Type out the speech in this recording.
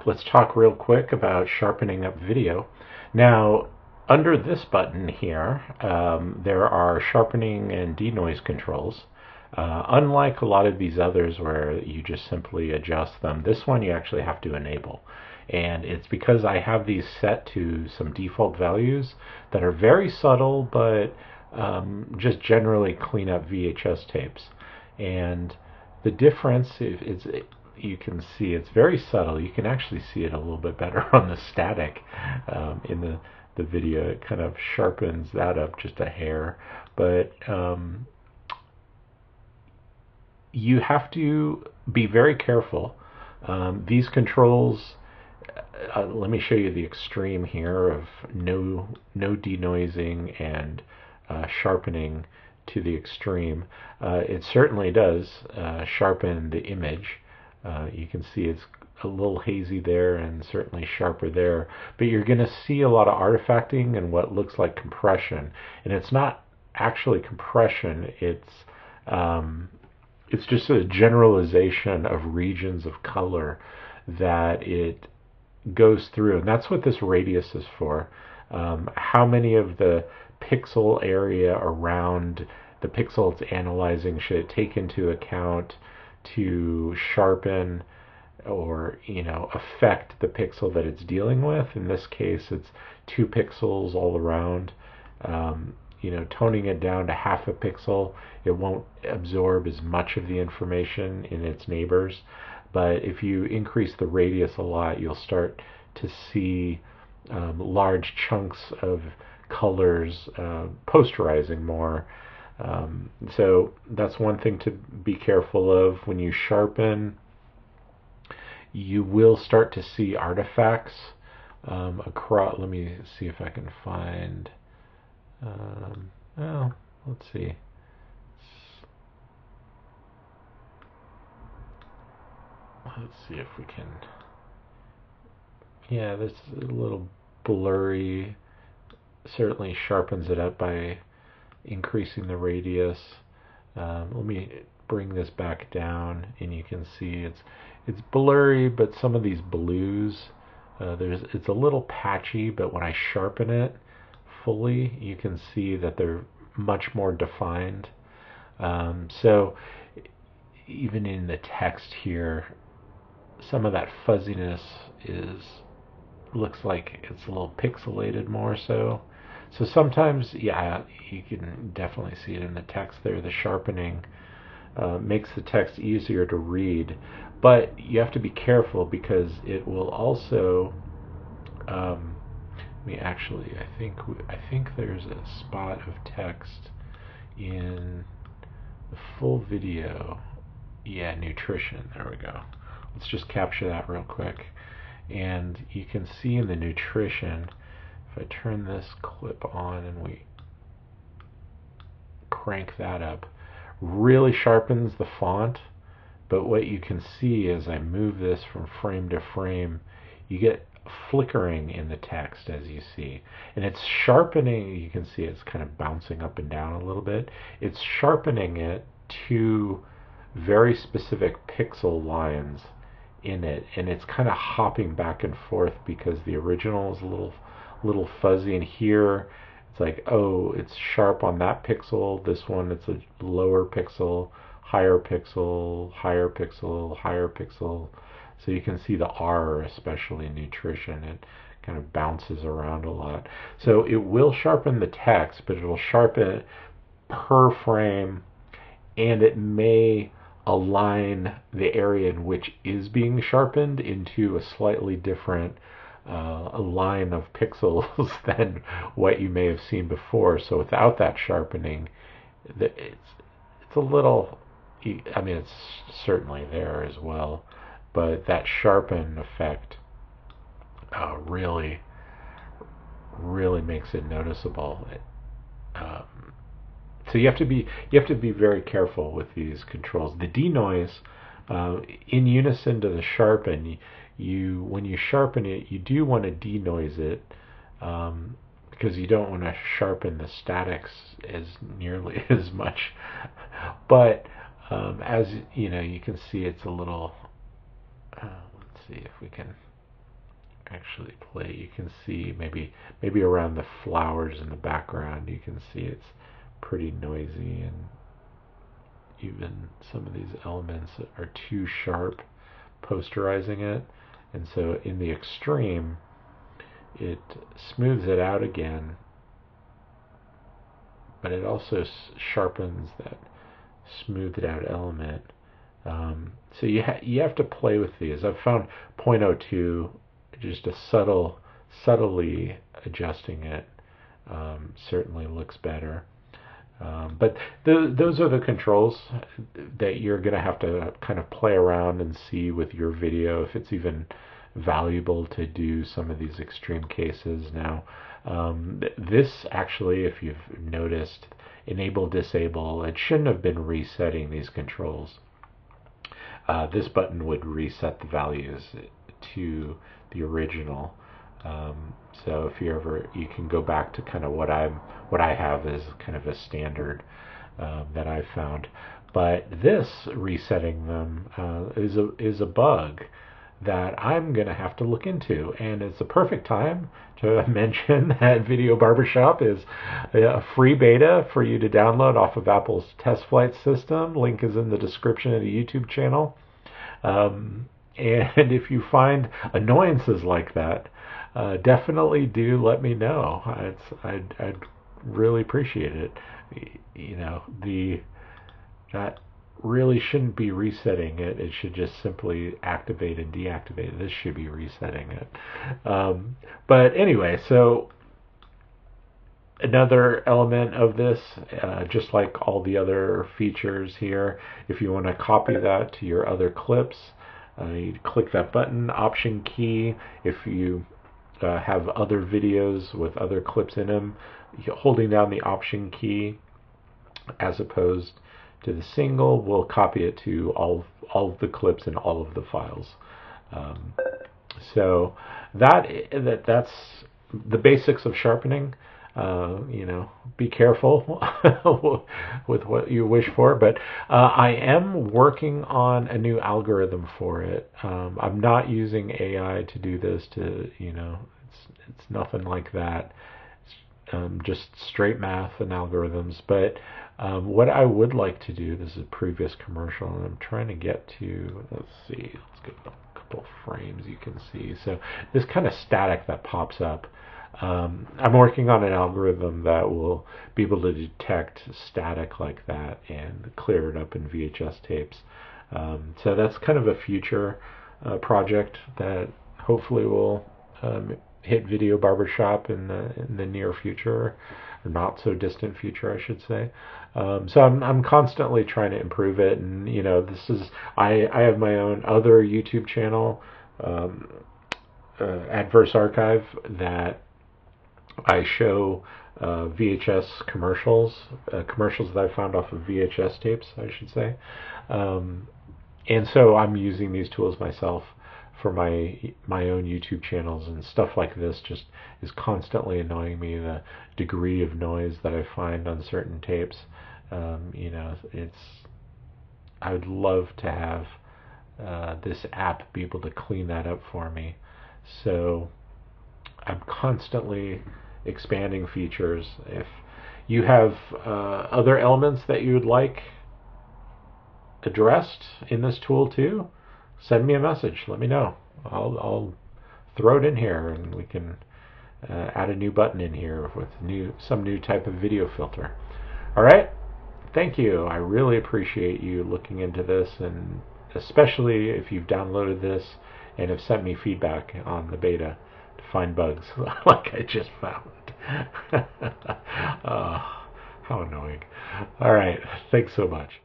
let's talk real quick about sharpening up video. Now, under this button here, there are sharpening and denoise controls. Unlike a lot of these others where you just simply adjust them, this one you actually have to enable. And it's because I have these set to some default values that are very subtle, but just generally clean up VHS tapes. And the difference is you can see it's very subtle. You can actually see it a little bit better on the static in the video. It kind of sharpens that up just a hair. But you have to be very careful. These controls, let me show you the extreme here of no denoising and sharpening to the extreme. It certainly does sharpen the image. You can see it's a little hazy there and certainly sharper there, but you're going to see a lot of artifacting and what looks like compression, and it's not actually compression. It's just a generalization of regions of color that it goes through, and that's what this radius is for. How many of the pixel area around the pixel it's analyzing should it take into account to sharpen or affect the pixel that it's dealing with? In this case, it's 2 pixels all around. Toning it down to half a pixel, it won't absorb as much of the information in its neighbors. But if you increase the radius a lot, you'll start to see large chunks of colors posterizing more. So that's one thing to be careful of. When you sharpen, you will start to see artifacts across. Let me see if I can find. Let's see. Let's see if we can. Yeah, this is a little blurry. Certainly sharpens it up by increasing the radius. Let me bring this back down, and you can see it's blurry, but some of these blues, it's a little patchy, but when I sharpen it fully, you can see that they're much more defined. So even in the text here, some of that fuzziness looks like it's a little pixelated more so. So sometimes, yeah, you can definitely see it in the text there. The sharpening makes the text easier to read, but you have to be careful because it will also. I think there's a spot of text in the full video. Yeah, nutrition. There we go. Let's just capture that real quick. And you can see in the nutrition, if I turn this clip on and we crank that up, really sharpens the font. But what you can see as I move this from frame to frame, you get flickering in the text, as you see, and it's sharpening. You can see it's kind of bouncing up and down a little bit. It's sharpening it to very specific pixel lines in it, and it's kind of hopping back and forth because the original is a little fuzzy, and here it's like, oh, it's sharp on that pixel. This one, it's a lower pixel, higher pixel, higher pixel, higher pixel. So you can see the R, especially in nutrition, it kind of bounces around a lot. So it will sharpen the text, but it will sharpen it per frame, and it may align the area in which is being sharpened into a slightly different line of pixels than what you may have seen before. So without that sharpening, it's a little, I mean, it's certainly there as well, but that sharpen effect really makes it noticeable. So you have to be very careful with these controls. The denoise, in unison to the sharpen, when you sharpen it, you do want to denoise it, because you don't want to sharpen the statics as nearly as much. But as you can see, it's a little. Let's see if we can actually play. You can see maybe around the flowers in the background, you can see it's pretty noisy, and even some of these elements are too sharp, posterizing it. And so in the extreme, it smooths it out again, but it also sharpens that smoothed out element. So you have to play with these. I've found 0.02, just a subtly adjusting it, certainly looks better. But those are the controls that you're going to have to kind of play around and see with your video if it's even valuable to do some of these extreme cases. Now, this actually, if you've noticed, enable, disable, it shouldn't have been resetting these controls. This button would reset the values to the original. So if you can go back to kind of what I have as kind of a standard that I've found. But this resetting them is a bug that I'm going to have to look into, and it's a perfect time to mention that Video Barbershop is a free beta for you to download off of Apple's test flight system. Link is in the description of the YouTube channel. And if you find annoyances like that, definitely do let me know. I'd really appreciate it. You know, that really shouldn't be resetting it. It should just simply activate and deactivate it. This should be resetting it. But anyway, so another element of this, just like all the other features here, if you want to copy that to your other clips, you click that button, Option key. If you have other videos with other clips in them, holding down the Option key as opposed to the single will copy it to all of the clips and all of the files. So that's the basics of sharpening. Be careful with what you wish for, but I am working on a new algorithm for it. I'm not using AI to do this. It's nothing like that. It's just straight math and algorithms. But what I would like to do, this is a previous commercial, and I'm trying to get to. Let's get a couple frames you can see. So this kind of static that pops up. I'm working on an algorithm that will be able to detect static like that and clear it up in VHS tapes. So that's kind of a future project that hopefully will hit Video Barbershop in the near future, or not so distant future, I should say. So I'm constantly trying to improve it, and I have my own other YouTube channel, Adverse Archive, that I show VHS commercials that I found off of VHS tapes, I should say. And so I'm using these tools myself for my own YouTube channels, and stuff like this just is constantly annoying me. The degree of noise that I find on certain tapes, I would love to have this app be able to clean that up for me. So I'm constantly expanding features. If you have other elements that you would like addressed in this tool too, send me a message. Let me know. I'll throw it in here, and we can add a new button in here with some new type of video filter. All right. Thank you. I really appreciate you looking into this, and especially if you've downloaded this and have sent me feedback on the beta to find bugs like I just found. Oh, how annoying. All right. Thanks so much.